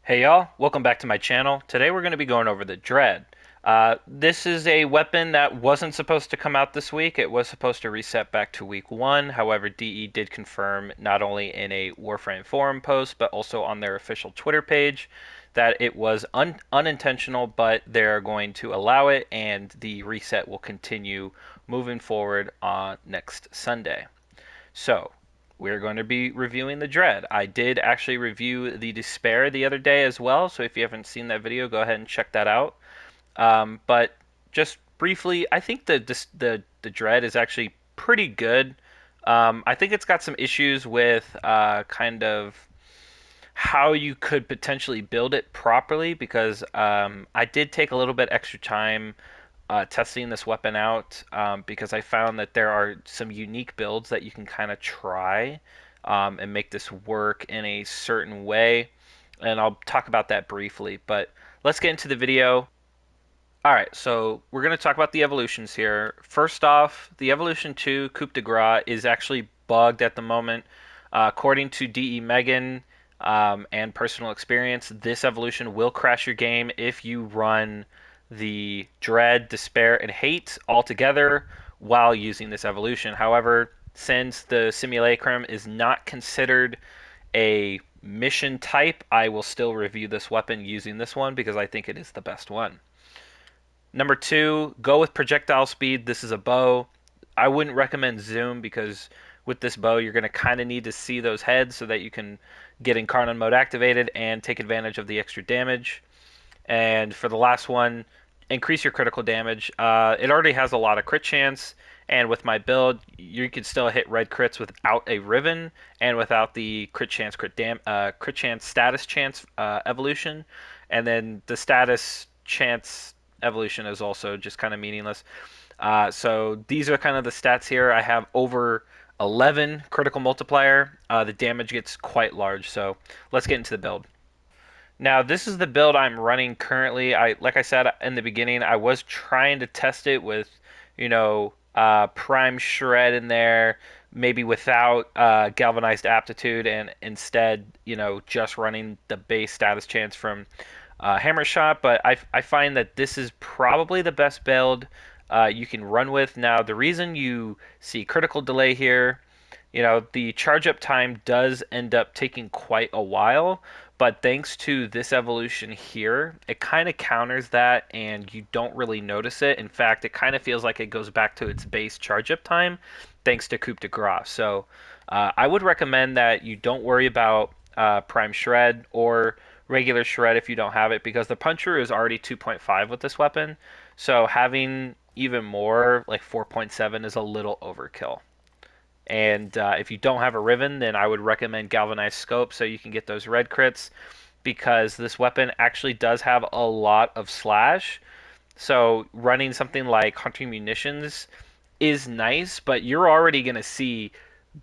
Hey y'all, welcome back to my channel. Today we're going to be going over the Dread. This is a weapon that wasn't supposed to come out this week. It was supposed to reset back to week 1. However, DE did confirm not only in a Warframe forum post, but also on their official Twitter page that it was unintentional, but they're going to allow it and the reset will continue moving forward on next Sunday. So, we're going to be reviewing the Dread. I did actually review the Despair the other day as well, so if you haven't seen that video, go ahead and check that out. But just briefly, I think the Dread is actually pretty good. I think it's got some issues with kind of how you could potentially build it properly because I did take a little bit extra time testing this weapon out because I found that there are some unique builds that you can kind of try and make this work in a certain way. And I'll talk about that briefly, but let's get into the video. All right, so we're going to talk about the evolutions here. First off, the Evolution 2 Coup de Grace is actually bugged at the moment. According to DE Megan and personal experience, this evolution will crash your game if you run the Dread, Despair, and Hate all together while using this evolution. However, since the Simulacrum is not considered a mission type, I will still review this weapon using this one because I think it is the best one. Number 2, go with projectile speed. This is a bow. I wouldn't recommend zoom because with this bow you're going to kind of need to see those heads so that you can get Incarnon mode activated and take advantage of the extra damage. And for the last one, increase your critical damage. It already has a lot of crit chance, and with my build, you can still hit red crits without a Riven and without the crit chance, crit chance, status chance evolution, and then the status chance evolution is also just kind of meaningless. So these are kind of the stats here. I have over 11 critical multiplier. The damage gets quite large. So let's get into the build. Now, this is the build I'm running currently. Like I said in the beginning, I was trying to test it with, Prime Shred in there, maybe without Galvanized Aptitude, and instead, just running the base status chance from Hammer Shot. But I find that this is probably the best build you can run with. Now, the reason you see critical delay here, the charge up time does end up taking quite a while, but thanks to this evolution here, it kind of counters that and you don't really notice it. In fact, it kind of feels like it goes back to its base charge up time thanks to Coup de Grace. So I would recommend that you don't worry about Prime Shred or regular Shred if you don't have it because the Puncher is already 2.5 with this weapon. So having even more, like 4.7, is a little overkill. And if you don't have a Riven, then I would recommend Galvanized Scope so you can get those red crits because this weapon actually does have a lot of slash. So running something like Hunting Munitions is nice, but you're already going to see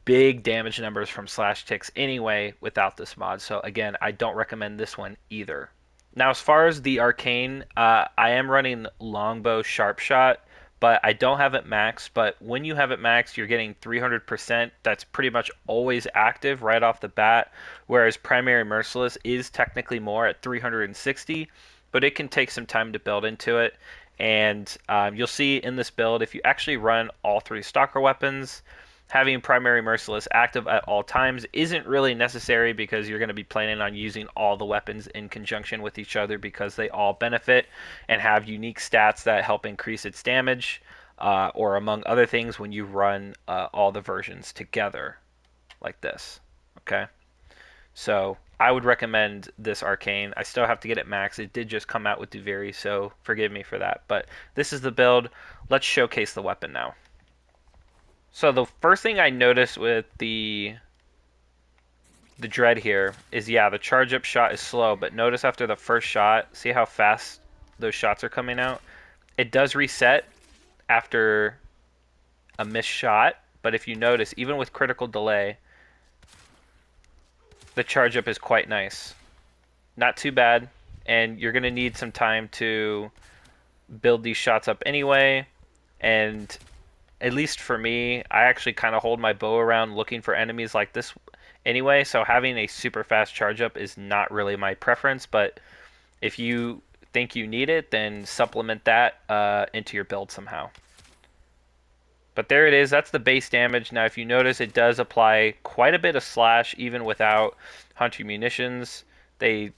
big damage numbers from slash ticks anyway without this mod. So again, I don't recommend this one either. Now, as far as the arcane, I am running longbow sharp shot, but I don't have it maxed. But when you have it maxed, you're getting 300%. That's pretty much always active right off the bat. Whereas primary merciless is technically more at 360, but it can take some time to build into it. And you'll see in this build, if you actually run all 3 stalker weapons, having primary merciless active at all times isn't really necessary because you're going to be planning on using all the weapons in conjunction with each other because they all benefit and have unique stats that help increase its damage, or among other things when you run all the versions together like this. Okay, so I would recommend this arcane. I still have to get it max. It did just come out with Duviri, so forgive me for that. But this is the build. Let's showcase the weapon now. So the first thing I noticed with the Dread here is, yeah, the charge up shot is slow, but notice after the first shot, see how fast those shots are coming out? It does reset after a missed shot, but if you notice, even with critical delay, the charge up is quite nice. Not too bad, and you're going to need some time to build these shots up anyway, and at least for me, I actually kind of hold my bow around looking for enemies like this. anyway, so having a super fast charge up is not really my preference, but if you think you need it, then supplement that into your build somehow. But there it is. That's the base damage. Now, if you notice, it does apply quite a bit of slash even without Hunter munitions. There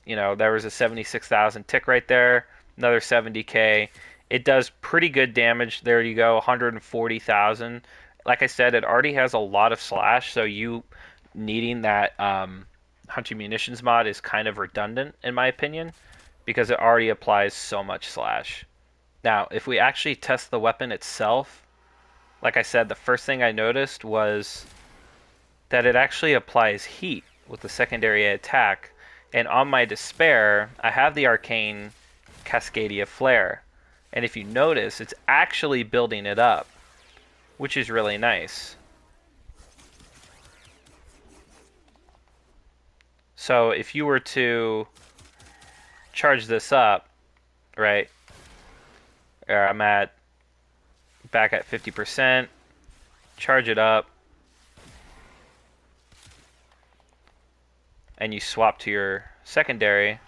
was a 76,000 tick right there, another 70k. It does pretty good damage. There you go, 140,000. Like I said, it already has a lot of slash, so you needing that Hunter munitions mod is kind of redundant in my opinion because it already applies so much slash. Now, if we actually test the weapon itself, like I said, the first thing I noticed was that it actually applies heat with the secondary attack. And on my despair, I have the arcane Cascadia Flare. And if you notice, it's actually building it up, which is really nice. So if you were to charge this up, right, I'm back at 50%, charge it up, and you swap to your secondary,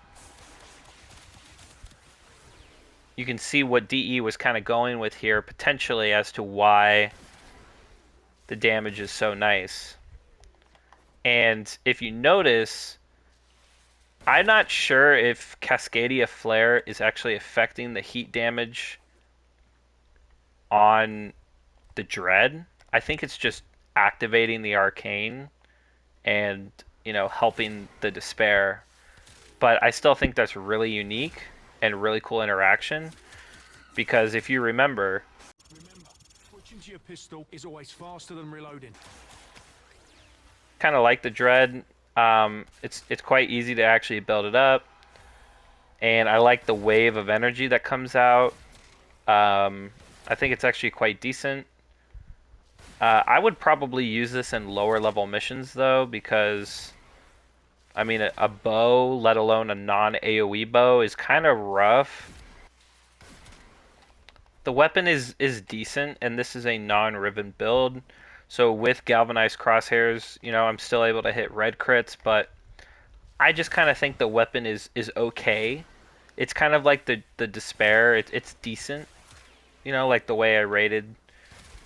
you can see what DE was kind of going with here potentially as to why the damage is so nice. And if you notice, I'm not sure if Cascadia Flare is actually affecting the heat damage on the Dread. I think it's just activating the arcane and, helping the despair. But I still think that's really unique and really cool interaction because if you remember, switching to your pistol is always faster than reloading. Kind of like the Dread, it's quite easy to actually build it up, and I like the wave of energy that comes out. I think it's actually quite decent. I would probably use this in lower level missions though, because I mean a bow, let alone a non-AoE bow, is kind of rough. The weapon is decent, and this is a non-ribbon build. So with galvanized crosshairs, I'm still able to hit red crits, but I just kind of think the weapon is okay. It's kind of like the despair. It's decent, like the way I rated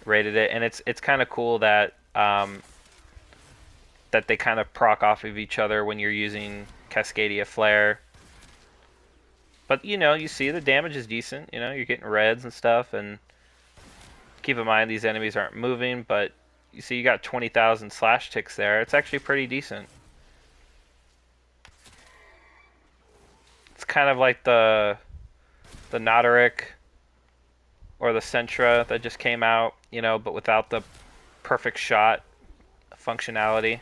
it, and it's kind of cool that that they kind of proc off of each other when you're using Cascadia Flare. But you see the damage is decent. You're getting reds and stuff, and keep in mind these enemies aren't moving, but you see you got 20,000 slash ticks there. It's actually pretty decent. It's kind of like the Noderic or the Sentra that just came out, but without the perfect shot functionality.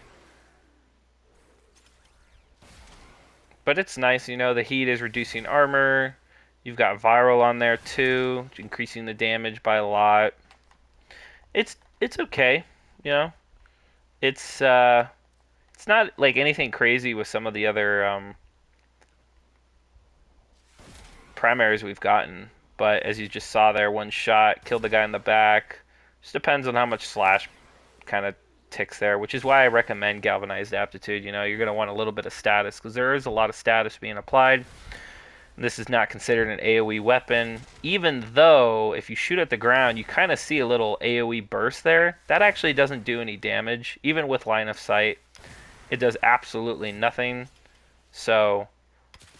But it's nice, the heat is reducing armor. You've got viral on there too, increasing the damage by a lot. It's okay, It's not like anything crazy with some of the other primaries we've gotten. But as you just saw there, one shot, killed the guy in the back. Just depends on how much slash kind of ticks there, which is why I recommend galvanized aptitude. You're going to want a little bit of status because there is a lot of status being applied. This is not considered an AoE weapon, even though if you shoot at the ground, you kind of see a little AoE burst there. That actually doesn't do any damage, even with line of sight. It does absolutely nothing. So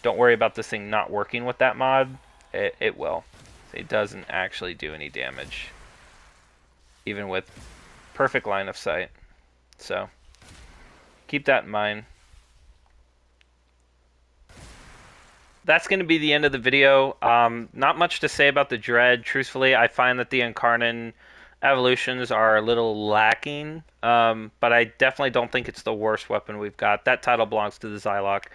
don't worry about this thing not working with that mod. It will. It doesn't actually do any damage, even with perfect line of sight. So keep that in mind. That's going to be the end of the video. Not much to say about the Dread. Truthfully, I find that the Incarnon evolutions are a little lacking, but I definitely don't think it's the worst weapon we've got. That title belongs to the Zylok.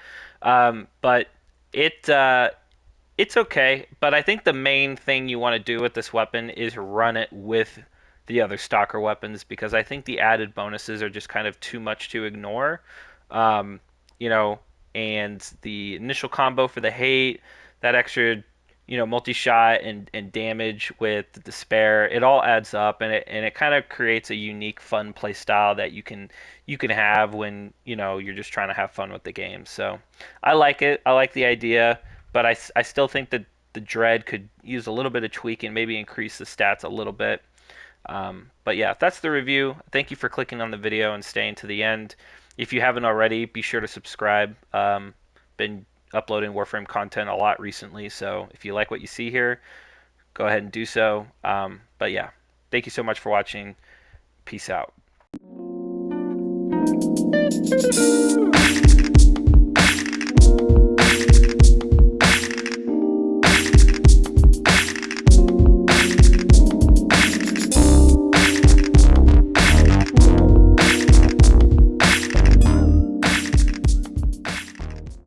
But it's okay. But I think the main thing you want to do with this weapon is run it with the other Stalker weapons, because I think the added bonuses are just kind of too much to ignore. And the initial combo for the hate, that extra multi-shot and damage with despair. It all adds up, and it kind of creates a unique, fun play style that you can have when you're just trying to have fun with the game. So I like it. I like the idea, but I still think that the dread could use a little bit of tweaking, maybe increase the stats a little bit. But yeah, that's the review. Thank you for clicking on the video and staying to the end. If you haven't already, be sure to subscribe. Been uploading Warframe content a lot recently, so if you like what you see here, go ahead and do so. But yeah, thank you so much for watching. Peace out.